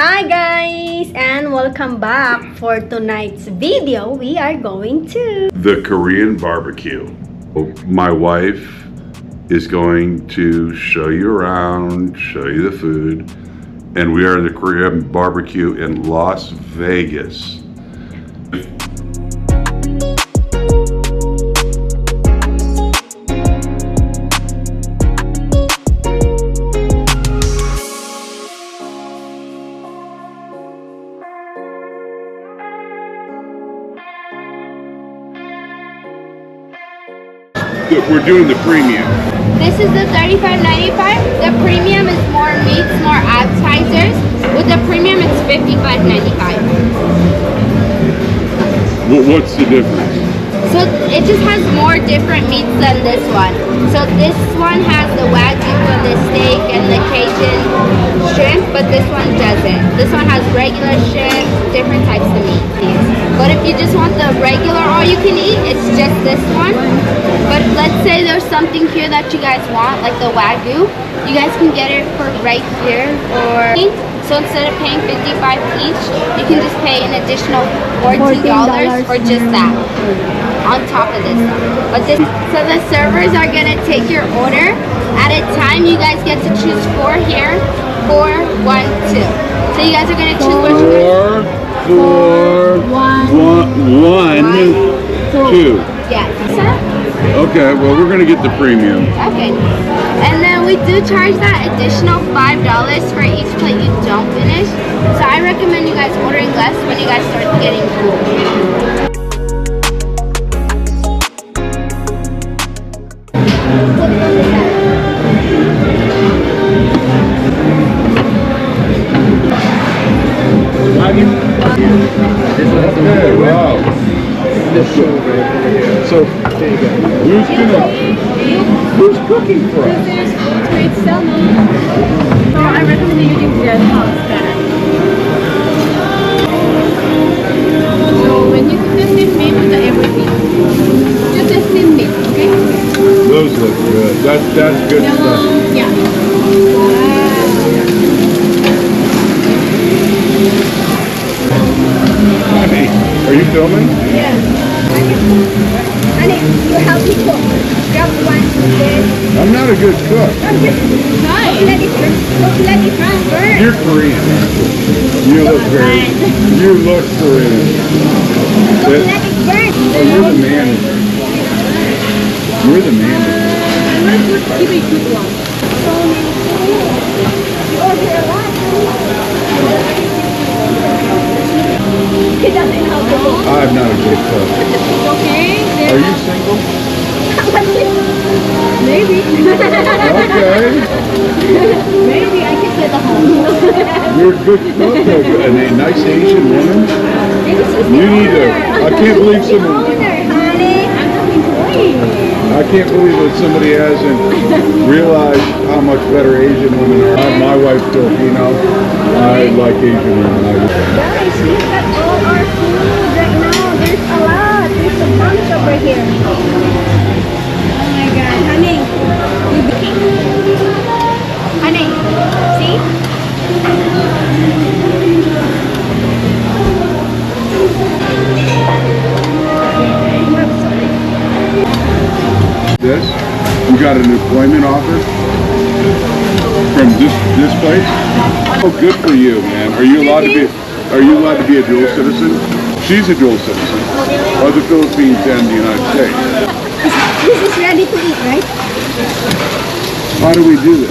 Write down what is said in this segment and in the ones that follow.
Hi guys, and welcome back. For tonight's video, we are going to the Korean barbecue. My wife is going to show you around, show you the food, and we are in the Korean barbecue in Las Vegas. We're doing the premium. This is the $35.95. The premium is more meats, more appetizers. With the premium, it's $55.95. What's the difference? So it just has more different meats than this one. So this one has the Wagyu and the steak and the Cajun shrimp, but this one doesn't. This one has regular shrimp, different types of meat. But if you just want the regular all you can eat, it's just this one. But let's say there's something here that you guys want, like the Wagyu, you guys can get it for right here. Or so instead of paying $55 each, you can just pay an additional $14 for just that on top of this. But this, so the servers are gonna take your order at a time. You guys get to choose 4 here, 4, 1, 2. So you guys are gonna choose which one. 4, 1, 2. Yeah. Okay, well we're gonna get the premium. Okay. And then we do charge that additional $5 for each plate you don't finish. So I recommend you guys ordering less when you guys start getting full. Okay, wow. So, who's cooking for us? Great salmon. So I recommend using their house better. So when you cook the steamed meat with the everything, just the steamed meat, okay? Those look good. That's good stuff. Yeah. Honey, are you filming? Yeah. Honey, you help me cook. Grab one of this. I'm not a good cook. Nice. Let it burn. You're Korean. You look very. You look Korean. Let it burn. Oh, you're the manager. You're the manager. I'm gonna give a good one. You order a lot. He doesn't know how to cook. I'm not a good cook. Okay. Are you single? Maybe. Okay. Maybe I can sit at home. You're a good cook. A nice Asian woman. Maybe she's You need to. I can't believe someone. Honey. I'm not enjoying. I can't believe that somebody hasn't realized how much better Asian women are. My wife's Filipino. I like Asian women. Guys, look at all our food right now. There's a lot. There's a bunch over here. Oh my God, honey. Honey, see? This, we got an employment offer from this place. Oh, good for you, man. Are you allowed to be a dual citizen? She's a dual citizen of the Philippines and the United States. This is ready to eat, right? How do we do this?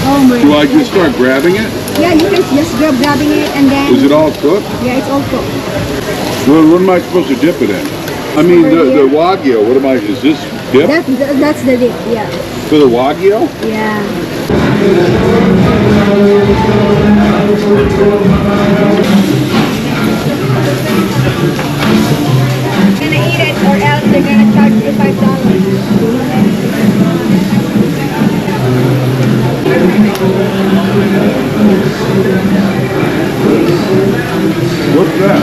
Oh my Do I just start grabbing it? Yeah, you can just grabbing it and then... Is it all cooked? Yeah, it's all cooked. Well, what am I supposed to dip it in? I mean, the Wagyu, what am I, is this dip That's the dip, yeah. for the Wagyu? Yeah. Gonna eat it or else they're gonna charge you $5. What's that?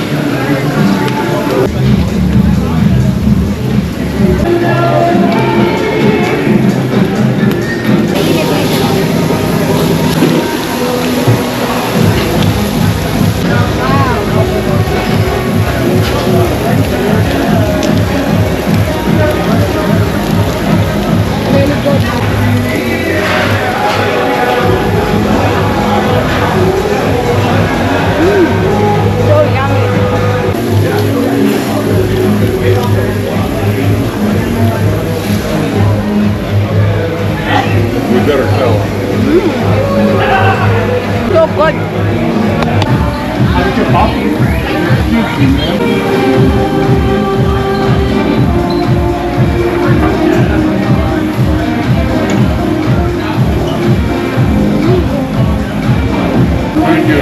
Thank you.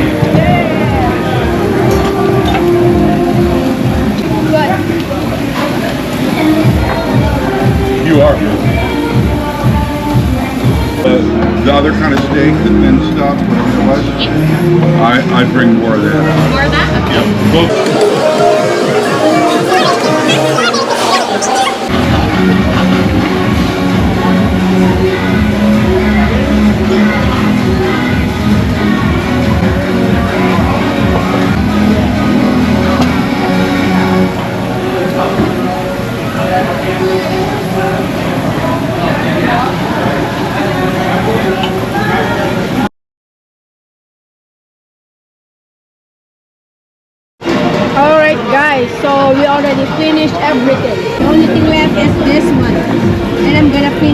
You are. The other kind of steak, the thin stuff, whatever it was, I bring more of that. More of that? Okay. Yep. Both. Alright guys, so we already finished everything. The only thing left is this one. And I'm gonna finish